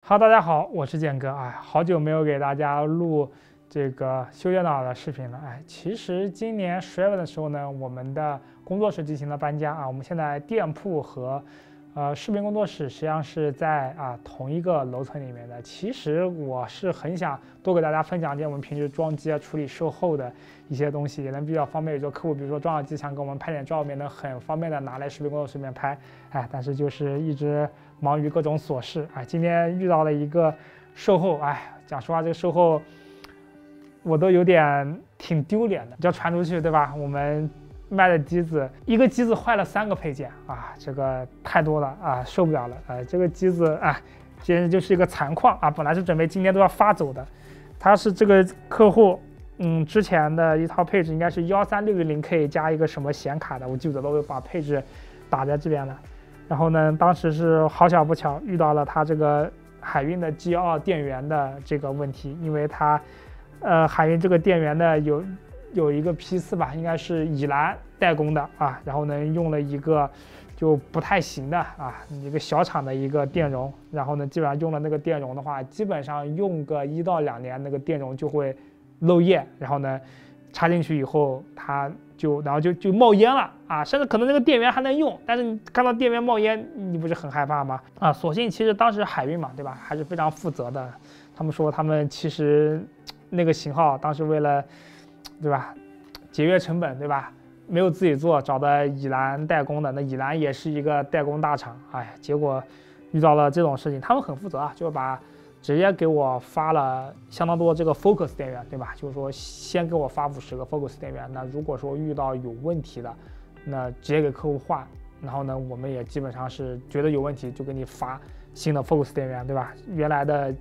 哈喽，大家好，我是建哥。好久没有给大家录这个修电脑的视频了。其实今年10月份的时候呢，我们的工作室进行了搬家啊。我们现在店铺和视频工作室实际上是在同一个楼层里面的。其实我是很想多给大家分享一些我们平时装机处理售后的一些东西，也能比较方便。有时候客户比如说装好机想给我们拍点照片，能很方便的拿来视频工作室里面拍。但是就是一直忙于各种琐事。今天遇到了一个售后，讲实话，这个售后我都有点挺丢脸的，要传出去，对吧？我们卖的机子，一个机子坏了3个配件这个太多了受不了了这个机子简直就是一个残况本来是准备今天都要发走的，它是这个客户之前的一套配置应该是13610K 加一个什么显卡的，我记不得了，我把配置打在这边了。然后呢，当时是好巧不巧遇到了它这个海运的 G2 电源的这个问题，因为它海运这个电源的有一个批次吧，应该是以蓝代工的然后呢用了一个就不太行的一个小厂的一个电容，然后呢基本上用了那个电容的话，基本上用个1到2年那个电容就会漏液，然后呢插进去以后它就冒烟了甚至可能那个电源还能用，但是你看到电源冒烟，你不是很害怕吗？所幸其实当时海运嘛，对吧，还是非常负责的。他们说他们其实那个型号当时为了，对吧，节约成本，对吧，没有自己做，找的以蓝代工的。那以蓝也是一个代工大厂，结果遇到了这种事情，他们很负责就直接给我发了相当多这个 Focus 电源，对吧？就是说先给我发50个 Focus 电源，那如果说遇到有问题的，那直接给客户换。然后呢，我们也基本上是觉得有问题就给你发新的 Focus 电源，对吧？原来的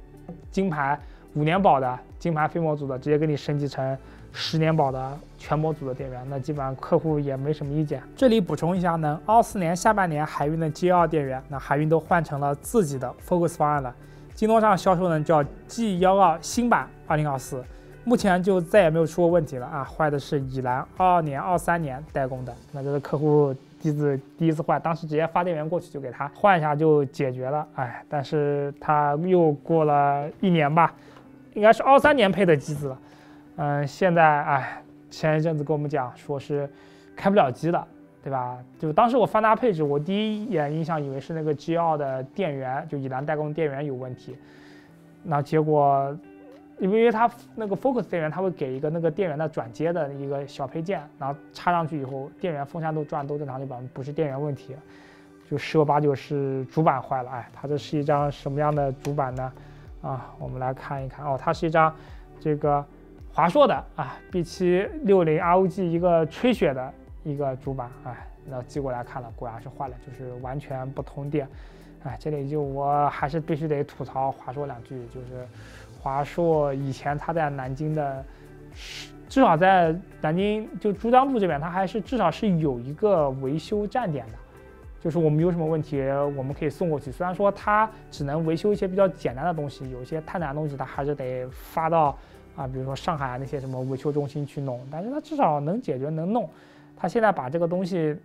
金牌5年保的金牌非模组的，直接给你升级成10年保的全模组的电源，那基本上客户也没什么意见。这里补充一下呢，24年下半年海运的 G2 电源，那海运都换成了自己的 Focus 方案了。京东上销售呢叫 G12 新版2024，目前就再也没有出过问题了坏的是以蓝22年、23年代工的，那这个客户机子第一次坏，当时直接发电源过去就给他换一下就解决了，但是他又过了1年吧，应该是23年配的机子了，现在前一阵子跟我们讲说是开不了机了。对吧？就当时我翻它配置，我第一眼印象以为是那个 G2 的电源，就以蓝代工电源有问题。那结果，因为它那个 Focus 电源，它会给一个那个电源的转接的一个小配件，然后插上去以后，电源风扇都转都正常，就不是电源问题，就10有8九是主板坏了。它这是一张什么样的主板呢？我们来看一看它是一张这个华硕的B760 ROG 一个吹雪的一个主板，那寄过来看了，果然是坏了，就是完全不通电。这里就我还是必须得吐槽华硕2句，就是华硕以前它在南京的，至少在南京就珠江路这边，它还是至少是有一个维修站点的，就是我们有什么问题我们可以送过去。虽然说它只能维修一些比较简单的东西，有一些太难的东西它还是得发到比如说上海那些什么维修中心去弄，但是它至少能解决能弄。他现在把这个东西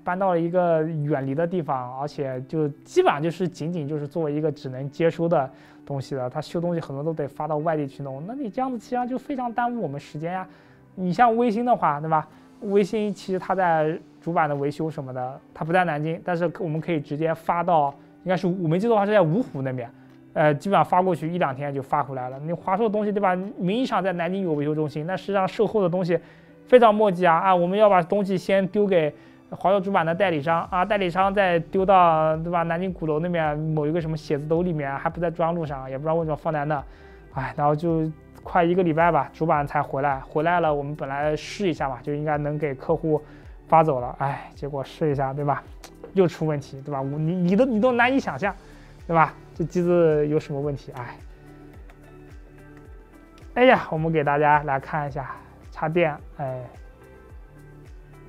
搬到了一个远离的地方，而且就基本上就是仅仅就是作为一个只能接收的东西了。他修东西很多都得发到外地去弄，那你这样子其实上就非常耽误我们时间呀。你像微星的话，对吧？微星其实它在主板的维修什么的，它不在南京，但是我们可以直接发到，应该是我没记错的话是在芜湖那边，基本上发过去1、2天就发回来了。你华硕的东西，对吧？名义上在南京有维修中心，但实际上售后的东西非常磨叽我们要把东西先丢给华硕主板的代理商代理商再丢到，对吧，南京鼓楼那边某一个什么写字楼里面，还不在中央路上，也不知道为什么放在那，然后就快1个礼拜吧，主板才回来了。我们本来试一下嘛，就应该能给客户发走了，结果试一下，对吧，又出问题，对吧？你都难以想象，对吧？这机子有什么问题？我们给大家来看一下。插电，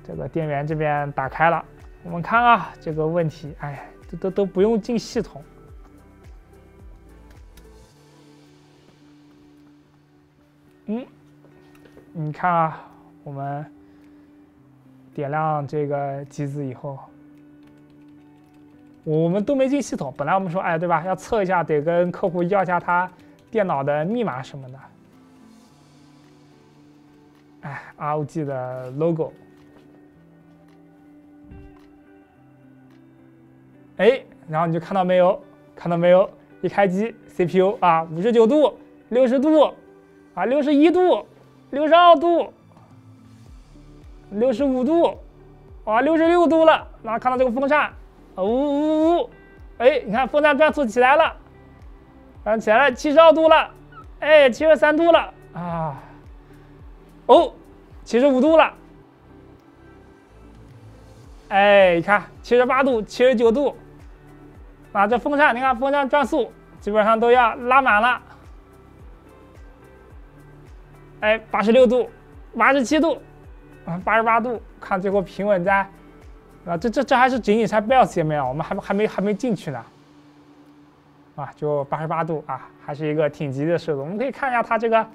这个电源这边打开了，我们看这个问题，都不用进系统，你看我们点亮这个机子以后，我们都没进系统。本来我们说，哎，对吧？要测一下，得跟客户要一下他电脑的密码什么的。哎 ，ROG 的 logo。哎，然后你就看到没有？看到没有？一开机 ，CPU 啊，59度、60度啊，61度、62度、65度，啊，66度了。然后看到这个风扇，呜呜呜，哎，你看风扇转速起来了，起来了，72度了，哎，73度了啊，哦，75度了，哎，你看78度、79度。啊，这风扇，你看风扇转速基本上都要拉满了，哎，86度、87度，啊，88度，看最后平稳在，啊，这还是仅仅才 BIOS 界面啊，我们还没进去呢，啊，就88度啊，还是一个挺吉利的数字。我们可以看一下它这个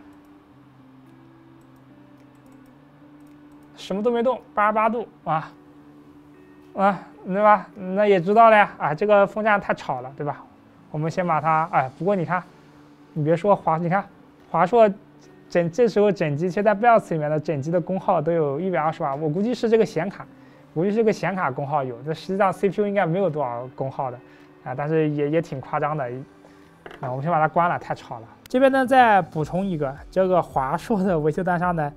什么都没动，88度啊。对吧？那也知道了呀，啊，这个风扇太吵了，对吧？我们先把它，哎，不过你看，你别说你看华硕这时候整机，现在 BIOS 里面的整机的功耗都有120瓦，我估计是这个显卡，功耗有，这实际上 CPU 应该没有多少功耗的，啊，但是也挺夸张的，啊，我们先把它关了，太吵了。这边呢再补充一个，这个华硕的维修单上呢。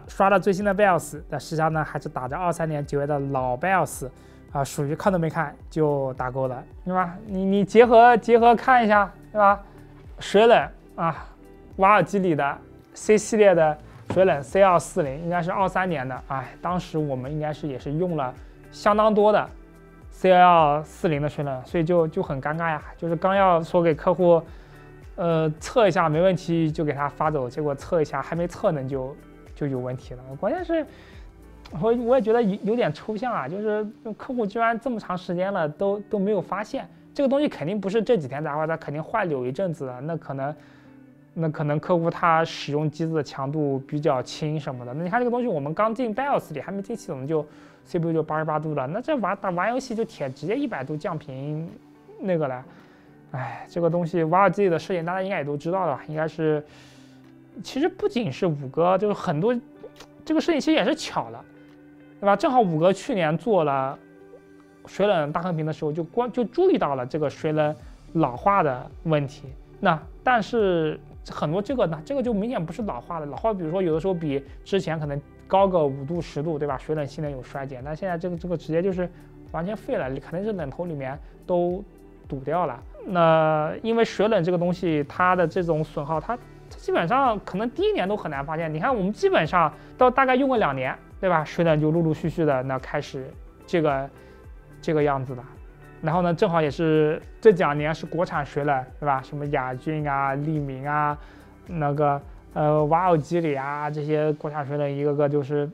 刷了最新的 BIOS， 但实际上呢还是打着23年9月的老 BIOS， 啊，属于看都没看就打勾了，对吧？你结合看一下，对吧？水冷啊，瓦尔基里的 C 系列的水冷 C240应该是23年的，哎，当时我们应该是也是用了相当多的 C240的水冷，所以就很尴尬呀，就是刚要说给客户，测一下没问题就给他发走，结果测一下还没测呢就有问题了。关键是，我也觉得有点抽象啊，就是客户居然这么长时间了都没有发现这个东西，肯定不是这几天才坏，它肯定坏了有一阵子了。那可能客户他使用机子的强度比较轻什么的。那你看这个东西，我们刚进 BIOS 里还没进系统就 CPU 就88度了，那这玩游戏就直接100度降频那个了。哎，这个东西瓦尔基里的事情大家应该也都知道了，应该是。其实不仅是五哥，就是很多这个事情其实也是巧了，对吧？正好五哥去年做了水冷大横屏的时候，就注意到了这个水冷老化的问题。那但是很多这个就明显不是老化的，老化比如说有的时候比之前可能高个5度10度，对吧？水冷性能有衰减，但现在这个直接就是完全废了，肯定是冷头里面都堵掉了。那因为水冷这个东西，它的这种损耗，它基本上可能第一年都很难发现。你看，我们基本上到大概用个2年，对吧？水冷就陆陆续续的那开始这个样子的。然后呢，正好也是这2年是国产水冷，对吧？什么雅骏啊、利明啊，那个瓦尔基里啊，这些国产水冷一个个就是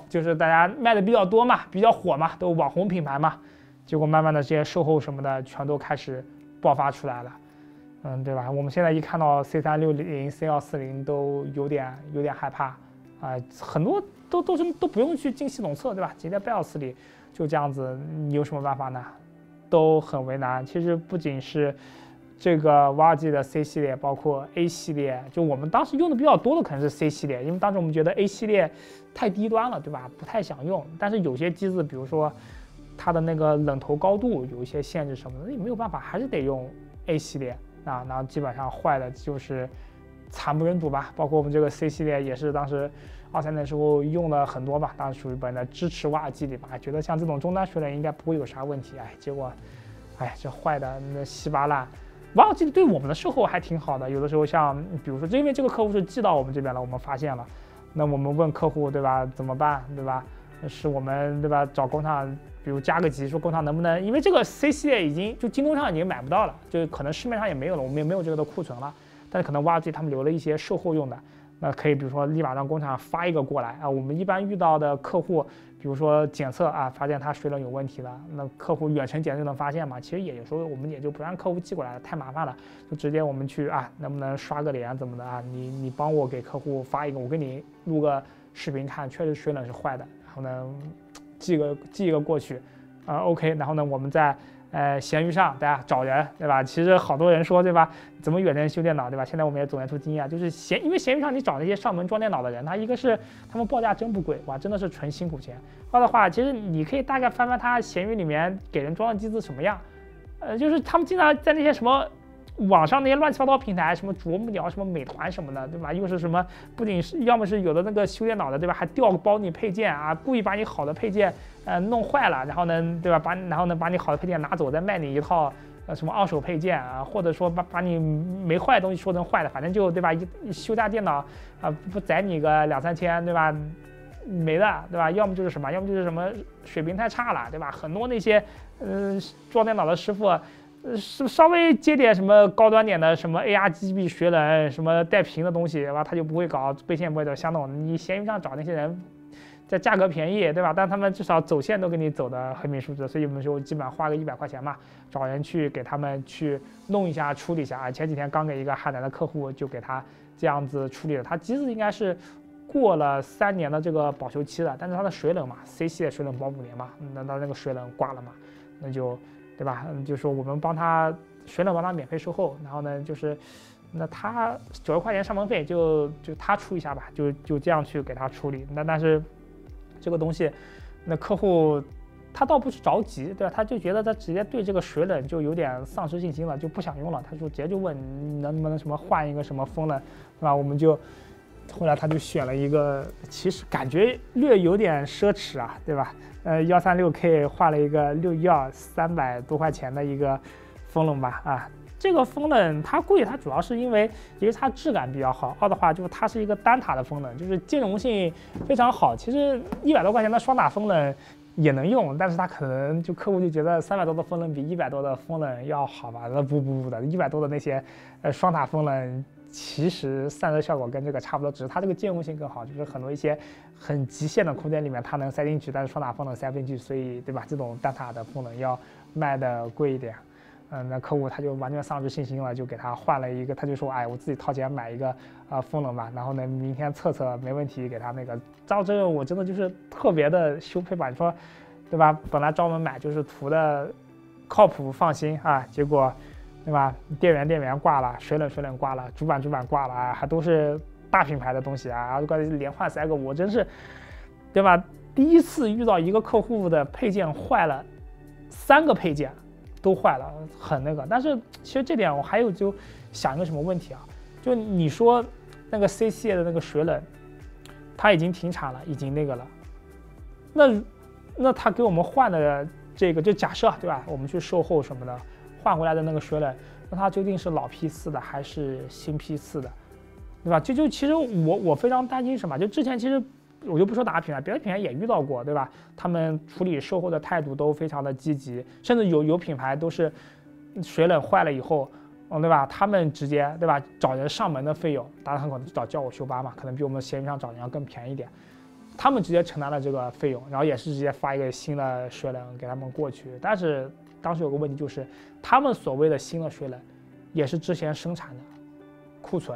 就是大家卖的比较多嘛，比较火嘛，都网红品牌嘛。结果慢慢的这些售后什么的全都开始爆发出来了。对吧？我们现在一看到 C360、C240都有点害怕啊，很多都不用去进系统测，对吧？直接在 BIOS 里就这样子，你有什么办法呢？都很为难。其实不仅是这个瓦尔基的 C 系列，包括 A 系列，就我们当时用的比较多的可能是 C 系列，因为当时我们觉得 A 系列太低端了，对吧？不太想用。但是有些机子，比如说它的那个冷头高度有一些限制什么的，也没有办法，还是得用 A 系列。然后基本上坏的就是惨不忍睹吧。包括我们这个 C 系列也是当时23年的时候用了很多吧，当时属于本来支持瓦尔基里吧，觉得像这种终端水冷应该不会有啥问题，结果这坏的那稀巴烂。瓦尔基里对我们的售后还挺好的，有的时候像比如说因为这个客户是寄到我们这边了，我们发现了，那我们问客户，对吧？怎么办，对吧？是我们，对吧？找工厂，比如加个急，说工厂能不能，因为这个 C 系列已经就京东上已经买不到了，就可能市面上也没有了，我们也没有这个的库存了。但是可能瓦尔基他们留了一些售后用的，那可以比如说立马让工厂发一个过来啊。我们一般遇到的客户，比如说检测发现他水冷有问题了，那客户远程检测就能发现嘛。其实也有时候我们也就不让客户寄过来了，太麻烦了，就直接我们去能不能刷个脸怎么的你帮我给客户发一个，我给你录个视频看，确实水冷是坏的，然后呢寄一个过去，OK， 然后呢我们再闲鱼上大家找人，对吧？其实好多人说，对吧？怎么远程修电脑，对吧？现在我们也总结出经验，就是因为闲鱼上你找那些上门装电脑的人，他一个是他们报价真不贵，哇，真的是纯辛苦钱。二的话，其实你可以大概翻翻他闲鱼里面给人装的机子什么样，就是他们经常在那些什么。网上那些乱七八糟平台，什么啄木鸟、什么美团什么的，对吧？又是什么，不仅是要么是有的那个修电脑的，对吧？还包你配件啊，故意把你好的配件弄坏了，然后呢，对吧？然后呢把你好的配件拿走，再卖你一套什么二手配件啊，或者说把你没坏的东西说成坏的，反正就对吧？一修架电脑不宰你个2、3千，对吧？没的，对吧？要么就是什么，要么就是什么水平太差了，对吧？很多那些装电脑的师傅。是稍微接点什么高端点的，什么 ARGB 水冷，什么带屏的东西，吧，他就不会搞背线不会的相同。你闲鱼上找那些人，在价格便宜，对吧？但他们至少走线都给你走的很明数字，所以我们就基本上花个100块钱嘛，找人去给他们去弄一下、处理一下啊。前几天刚给一个海南的客户就给他这样子处理了，他机子应该是过了3年的这个保修期了，但是它的水冷嘛 ，C 系列水冷保5年嘛，那个水冷挂了嘛，那就。对吧？就说我们帮他水冷帮他免费售后，然后呢，就是那他90块钱上门费就他出一下吧，就这样去给他处理。但是这个东西，那客户他倒不是着急，对吧？他就觉得他直接对这个水冷就有点丧失信心了，就不想用了。他就直接就问你能不能什么换一个什么风冷，对吧？我们就后来他就选了一个，其实感觉略有点奢侈啊，对吧？136K 换了一个612，300多块钱的一个风冷吧，啊，这个风冷它贵，它主要是因为一个它质感比较好，二的话就是它是一个单塔的风冷，就是兼容性非常好。其实100多块钱的双塔风冷也能用，但是它可能就客户就觉得300多的风冷比100多的风冷要好吧？那不的，100多的那些双塔风冷。其实散热效果跟这个差不多，只是它这个兼容性更好，就是很多一些很极限的空间里面它能塞进去，但是双塔风冷塞不进去，所以对吧？这种单塔的风冷要卖的贵一点。那客户他就完全丧失信心了，就给他换了一个，他就说，哎，我自己掏钱买一个风冷吧，然后呢，明天测没问题，给他那个。照这个我真的就是特别的修配吧，你说，对吧？本来专门买就是图的靠谱放心啊，结果。对吧？电源挂了，水冷挂了，主板挂了啊，还都是大品牌的东西啊，连换3个，我真是，对吧？第一次遇到一个客户的配件坏了，3个配件都坏了，很那个。但是其实这点我还有就想一个什么问题啊？就你说那个 C 系列的那个水冷，它已经停产了，已经那个了，那他给我们换的这个，就假设对吧？我们去售后什么的。换回来的那个水冷，那它究竟是老批次的还是新批次的，对吧？就其实我非常担心什么？就之前其实我就不说哪个品牌，别的品牌也遇到过，对吧？他们处理售后的态度都非常的积极，甚至有品牌都是水冷坏了以后，对吧？他们直接对吧找人上门的费用，当然很可能叫我修吧嘛，可能比我们闲鱼上找人要更便宜一点。他们直接承担了这个费用，然后也是直接发一个新的水冷给他们过去，但是。当时有个问题就是，他们所谓的新的水冷，也是之前生产的库存。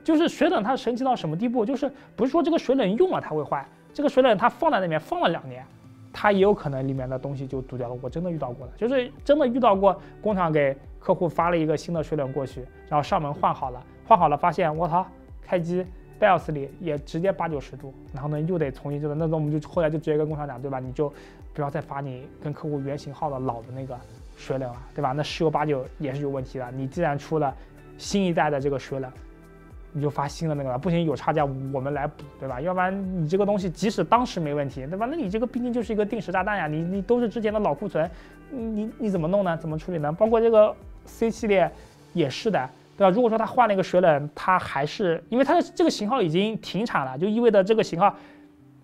就是水冷它神奇到什么地步？就是不是说这个水冷用了它会坏，这个水冷它放在那边放了2年，它也有可能里面的东西就堵掉了。我真的遇到过的，就是真的遇到过工厂给客户发了一个新的水冷过去，然后上门换好了，发现我操，开机 BIOS 里也直接80、90度，然后呢又得重新那我们就后来就直接跟工厂讲，对吧？你就不要再发你跟客户原型号的老的那个水冷了，对吧？那10有8九也是有问题的。你既然出了新一代的这个水冷，你就发新的那个了，不行有差价我们来补，对吧？要不然你这个东西即使当时没问题，对吧？那你这个毕竟就是一个定时炸弹呀，你都是之前的老库存，你怎么弄呢？怎么处理呢？包括这个 C 系列也是的，对吧？如果说他换了一个水冷，它还是因为它的这个型号已经停产了，就意味着这个型号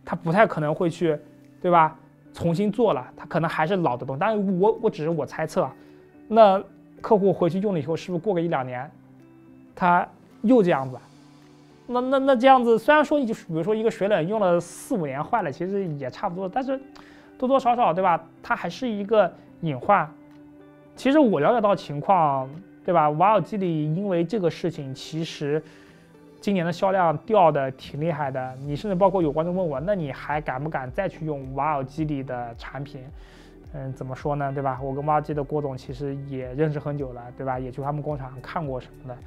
它不太可能会去，对吧？重新做了，它可能还是老的东西，但是我只是我猜测，那客户回去用了以后，是不是过个1、2年，他又这样子？那这样子，虽然说你就比如说一个水冷用了4、5年坏了，其实也差不多，但是多多少少对吧，它还是一个隐患。其实我了解到情况，对吧？瓦尔基里因为这个事情，其实。今年的销量掉的挺厉害的，你甚至包括有观众问我，那你还敢不敢再去用瓦尔基里的产品？怎么说呢，对吧？我跟挖机的郭总其实也认识很久了，对吧？也去他们工厂看过什么的，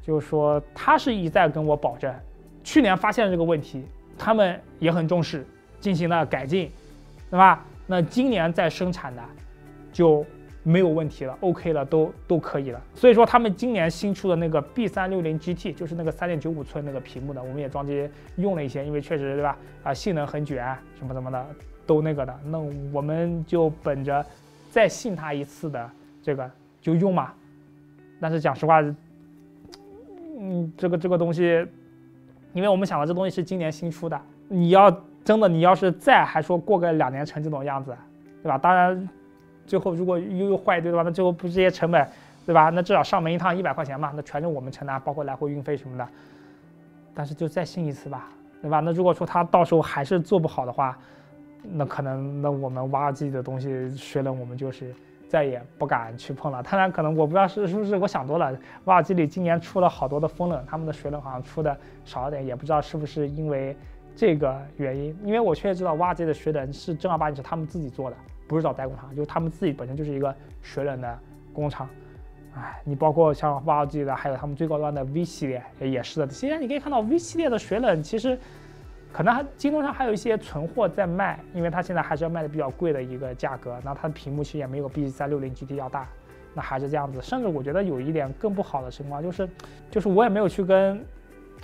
就是说他是一再跟我保证，去年发现这个问题，他们也很重视，进行了改进，对吧？那今年再生产的就没有问题了 ，OK 了，都可以了。所以说他们今年新出的那个 B360 GT， 就是那个3.95寸那个屏幕的，我们也装机用了一些，因为确实对吧？性能很卷，什么的都那个的。那我们就本着再信他一次的这个就用嘛。但是讲实话，这个东西，因为我们想的这东西是今年新出的，你要是再还说过个2年成这种样子，对吧？当然。最后如果又坏对吧？那最后不是这些成本，对吧？那至少上门一趟100块钱嘛，那全是我们承担，包括来回运费什么的。但是就再信一次吧，对吧？那如果说他到时候还是做不好的话，那可能我们挖机的东西水冷我们就是再也不敢去碰了。当然可能我不知道是不是我想多了，挖耳机里今年出了好多的风冷，他们的水冷好像出的少一点，也不知道是不是因为这个原因。因为我确实知道挖机的水冷是正儿八经是他们自己做的。不是找代工厂，就是他们自己本身就是一个水冷的工厂。你包括像挖耳机的，还有他们最高端的 V 系列也是的。现在你可以看到 V 系列的水冷，其实可能京东上还有一些存货在卖，因为它现在还是要卖的比较贵的一个价格。然后它的屏幕其实也没有 B360 GT 要大，那还是这样子。甚至我觉得有一点更不好的情况就是我也没有去跟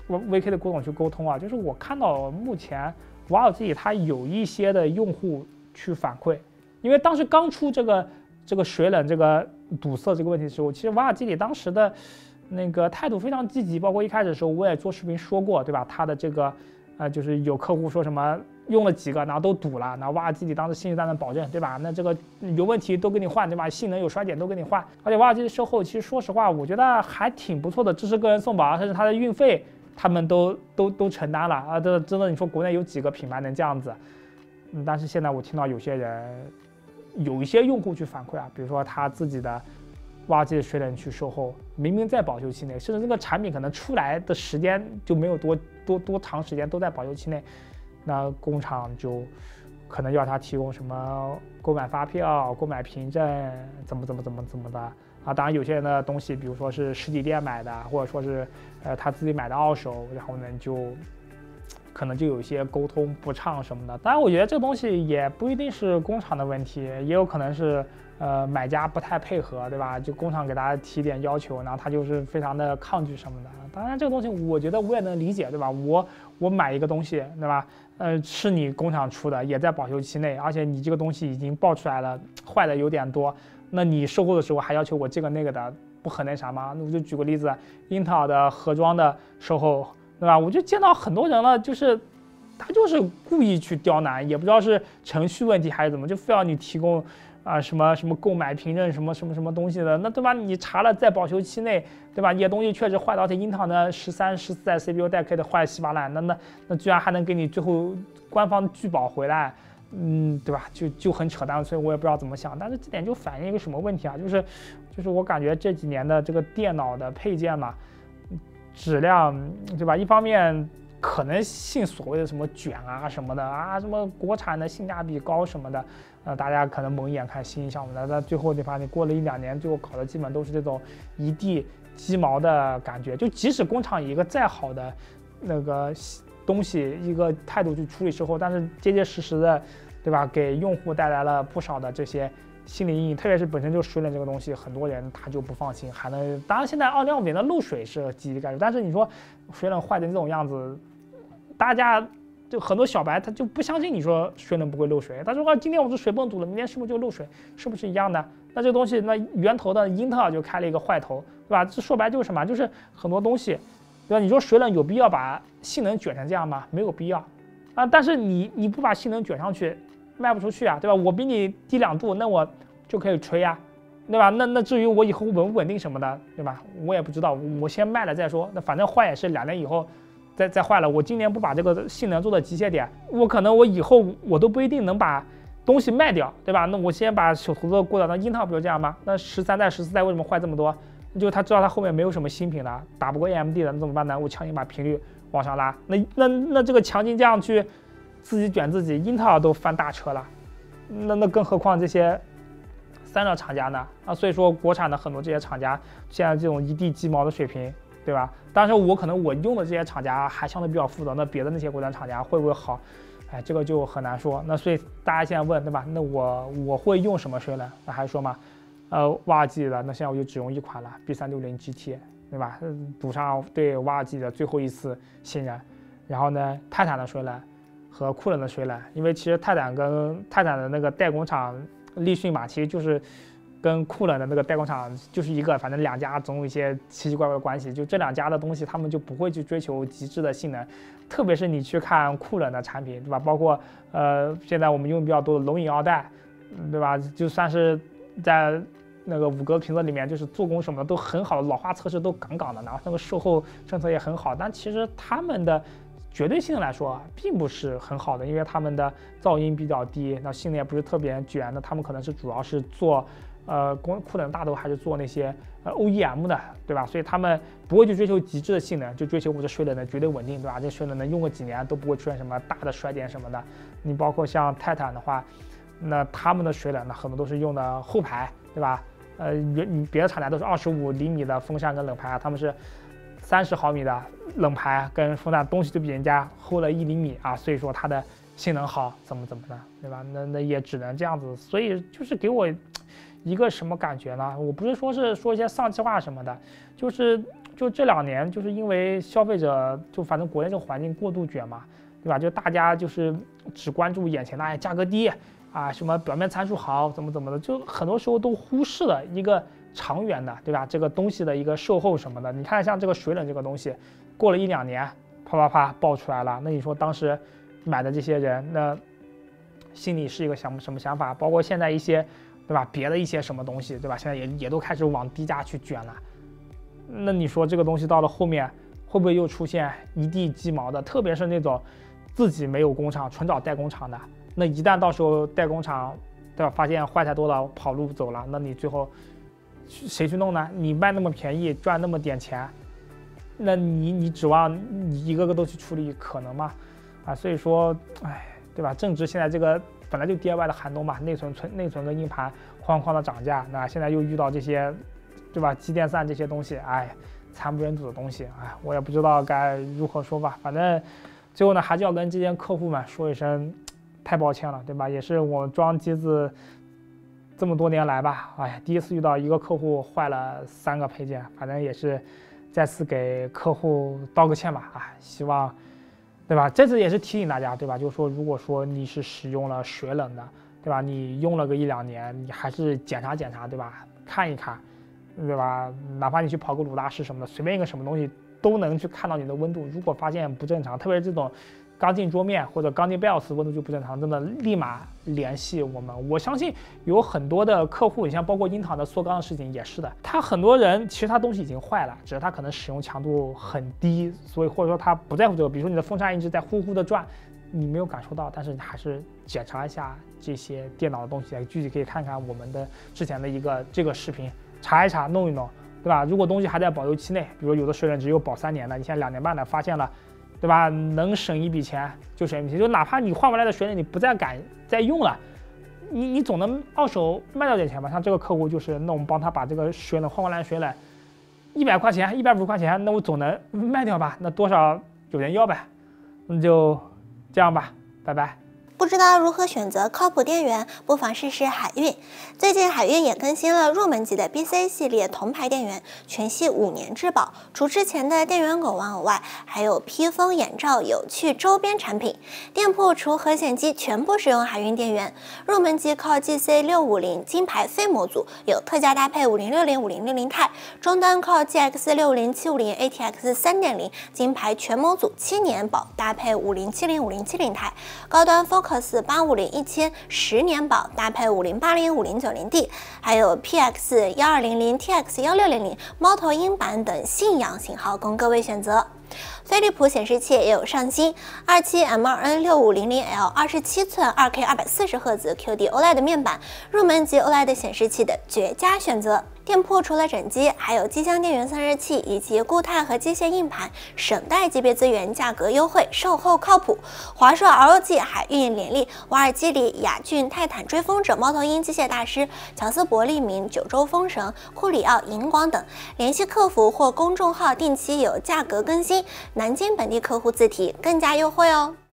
VK 的郭总去沟通啊，就是我看到目前挖耳机它有一些的用户去反馈。因为当时刚出这个水冷这个堵塞这个问题的时候，其实挖耳机里当时的那个态度非常积极，包括一开始的时候我也做视频说过，对吧？他的这个就是有客户说什么用了几个，然后都堵了，然后挖耳机里当时信誓旦旦保证，对吧？那这个有问题都给你换，对吧？性能有衰减都给你换，而且挖耳机的售后其实说实话，我觉得还挺不错的，支持个人送保，甚至它的运费他们都承担了啊！这真的，你说国内有几个品牌能这样子？但是现在我听到有些人。有一些用户去反馈啊，比如说他自己的挖耳机的水冷去售后，明明在保修期内，甚至这个产品可能出来的时间就没有多长时间都在保修期内，那工厂就可能要他提供什么购买发票、购买凭证，怎么的啊？当然有些人的东西，比如说是实体店买的，或者说是他自己买的二手，然后呢就。可能就有一些沟通不畅什么的，当然我觉得这个东西也不一定是工厂的问题，也有可能是买家不太配合，对吧？就工厂给大家提点要求，然后他就是非常的抗拒什么的。当然这个东西我觉得我也能理解，对吧？我买一个东西，对吧？是你工厂出的，也在保修期内，而且你这个东西已经爆出来了，坏的有点多，那你售后的时候还要求我这个那个的，不很那啥吗？那我就举个例子，英特尔的盒装的售后。对吧？我就见到很多人了，他就是故意去刁难，也不知道是程序问题还是怎么，就非要你提供什么购买凭证什么东西的，那对吧？你查了在保修期内，对吧？你的东西确实坏了，而且英特尔的13、14代 CPU 带 K 的坏稀巴烂，那居然还能给你最后官方拒保回来，对吧？就很扯淡，所以我也不知道怎么想。但是这点就反映一个什么问题啊？就是我感觉这几年的这个电脑的配件嘛。质量对吧？一方面可能信所谓的什么卷啊什么的啊，什么国产的性价比高什么的，大家可能蒙眼看欣赏的，但最后你发现过了1-2年，最后搞的基本都是这种一地鸡毛的感觉。就即使工厂以一个再好的那个东西一个态度去处理售后，但是结结实实的，对吧？给用户带来了不少的这些。心理阴影，特别是本身就水冷这个东西，很多人他就不放心，还能当然现在2.5的漏水是积极概率，但是你说水冷坏成这种样子，大家就很多小白他就不相信你说水冷不会漏水，他说今天我是水泵堵了，明天是不是就漏水，是不是一样的？那这个东西那源头的英特尔就开了一个坏头，对吧？这说白就是什么？就是很多东西，对吧？你说水冷有必要把性能卷成这样吗？没有必要啊，但是你不把性能卷上去。卖不出去啊，对吧？我比你低2度，那我就可以吹呀，对吧？那至于我以后稳不稳定什么的，对吧？我也不知道，我先卖了再说。那反正坏也是2年以后再坏了。我今年不把这个性能做到极限点，我可能我以后我都不一定能把东西卖掉，对吧？那我先把手头的过掉。那英特尔不就这样吗？那13代、14代为什么坏这么多？就是他知道他后面没有什么新品了，打不过 AMD 的，那怎么办呢？我强行把频率往上拉。那这个强行这样去。自己卷自己，英特尔都翻大车了，那更何况这些散热厂家呢？啊，所以说国产的很多这些厂家现在这种一地鸡毛的水平，对吧？当然我可能我用的这些厂家还相对比较负责，那别的那些国产厂家会不会好？哎，这个就很难说。那所以大家现在问，对吧？那我会用什么水冷？那还是说嘛，瓦尔基的，那现在我就只用一款了 B360 GT， 对吧？补上对瓦尔基的最后一次信任。然后呢，泰坦的水冷和酷冷的水冷，因为其实泰坦的那个代工厂立讯嘛，其实就是跟酷冷的那个代工厂就是一个，反正两家总有一些奇奇怪怪的关系。就这两家的东西，他们就不会去追求极致的性能。特别是你去看酷冷的产品，对吧？包括现在我们用比较多的龙影2代，对吧？就算是在那个5格评测里面，就是做工什么的都很好，老化测试都杠杠的，然后那个售后政策也很好。但其实他们的绝对性能来说并不是很好的，因为他们的噪音比较低，那性能也不是特别卷，那他们可能是主要是做酷冷大头还是做那些OEM 的，对吧？所以他们不会去追求极致的性能，就追求我这水冷的绝对稳定，对吧？这水冷能用个几年都不会出现什么大的衰点什么的。你包括像泰坦的话，那他们的水冷呢很多都是用的后排，对吧？别的厂家都是25厘米的风扇跟冷排啊，他们是30毫米的冷排跟风扇，东西就比人家厚了1厘米啊，所以说它的性能好，怎么的，对吧？那也只能这样子，所以就是给我一个什么感觉呢？我不是说一些丧气话什么的，就这2年，就是因为消费者就反正国内这个环境过度卷嘛，对吧？就大家就是只关注眼前的，哎，价格低啊，什么表面参数好，怎么的，就很多时候都忽视了一个长远的，对吧？这个东西的一个售后什么的。你看像这个水冷这个东西，过了1、2年，啪爆出来了，那你说当时买的这些人，那心里是一个什么想法？包括现在一些，对吧？别的一些什么东西，对吧？现在也都开始往低价去卷了。那你说这个东西到了后面会不会又出现一地鸡毛的？特别是那种自己没有工厂，纯找代工厂的。那一旦到时候代工厂，对吧？发现坏太多了，跑路走了，那你最后谁去弄呢？你卖那么便宜，赚那么点钱，那你指望你一个个都去处理，可能吗？啊，所以说，哎，对吧？正值现在这个本来就 DIY 的寒冬嘛，内存跟硬盘哐哐的涨价，那现在又遇到这些，对吧？机电散这些东西，哎，惨不忍睹的东西，哎，我也不知道该如何说吧。反正最后呢，还是要跟这些客户们说一声。太抱歉了，对吧？也是我装机子这么多年来吧，哎呀，第一次遇到一个客户坏了3个配件，反正也是再次给客户道个歉吧，啊，希望，对吧？这次也是提醒大家，对吧？就是说，如果说你是使用了水冷的，对吧？你用了个1、2年，你还是检查，对吧？看一看，对吧？哪怕你去跑个鲁大师什么的，随便一个什么东西都能去看到你的温度。如果发现不正常，特别是这种刚进桌面或者刚进 BIOS 温度就不正常，真的立马联系我们。我相信有很多的客户，你像包括英特尔的缩缸的事情也是的，他很多人其实他东西已经坏了，只是他可能使用强度很低，所以或者说他不在乎这个。比如说你的风扇一直在呼呼的转，你没有感受到，但是你还是检查一下这些电脑的东西，具体可以看看我们的之前的这个视频，查一查，弄一弄，对吧？如果东西还在保修期内，比如有的水冷只有保3年的，你现在2年半的发现了。对吧？能省一笔钱就省一笔钱，就哪怕你换回来的水冷你不再敢再用了，你总能二手卖掉点钱吧？像这个客户就是，那我们帮他把这个水冷换回来的水冷，100块钱、150块钱，那我总能卖掉吧？那多少有人要呗？那就这样吧，拜拜。不知道如何选择靠谱电源，不妨试试海运。最近海运也更新了入门级的 BC 系列铜牌电源，全系5年质保。除之前的电源狗玩偶外，还有披风、眼罩、有趣周边产品。店铺除核显机全部使用海运电源。入门级靠 GC650金牌非模组，有特价搭配5060、5060 钛。中端靠 GX650、750 ATX 3.0金牌全模组7年保，搭配5070、5070 钛。高端 Focus 850 100010年保，搭配5080、5090D， 还有 PX1200、TX1600、猫头鹰版等信仰型号供各位选择。飞利浦显示器也有上新，27M2N6500L 27寸 2K 240赫兹 QD OLED 面板，入门级 OLED 显示器的绝佳选择。店铺除了整机，还有机箱电源散热器以及固态和机械硬盘，省代级别资源，价格优惠，售后靠谱。华硕 ROG、海运联力、瓦尔基里、雅骏、泰坦、追风者、猫头鹰机械大师、乔斯伯利明、九州风神、库里奥、银广等，联系客服或公众号定期有价格更新，南京本地客户自提更加优惠哦。